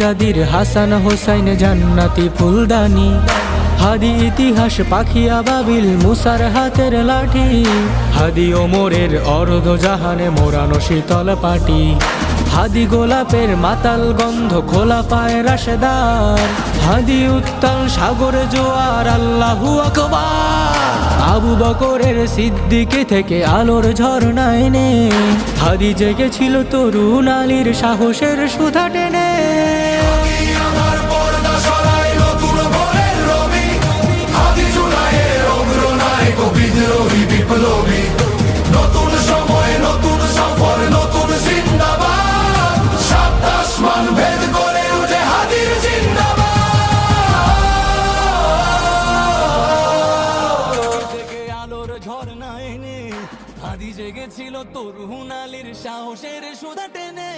হাদির হাসান হোসাইন জান্নাতি ফুলদানি, হাদি ইতিহাস পাখি আবাবিল মুসার হাতের লাঠি, হাদি ওমরের অর্ধ জাহানে মোরানো শীতল পাটি, হাদি গোলাপের মাতাল গন্ধ খোলা পায় রাশেদার, হাদি উত্তাল সাগরে জোয়ার আল্লাহু আকবার। আবু বকরের সিদ্দিকে থেকে আলোর ঝর্ণা এনে হাদি জেগেছিল তরুণ আলীর সাহসের সুধা টেনে। নতুন সময় নতুন সফর নতুন জিন্দাবাদ, সাত আসমান ভেদ করে উঠে হাদির জিন্দাবাদ। থেকে আলোর ঝর্ণা এনে হাদি জেগেছিল তরুণ আলীর সাহসের সুধা টেনে।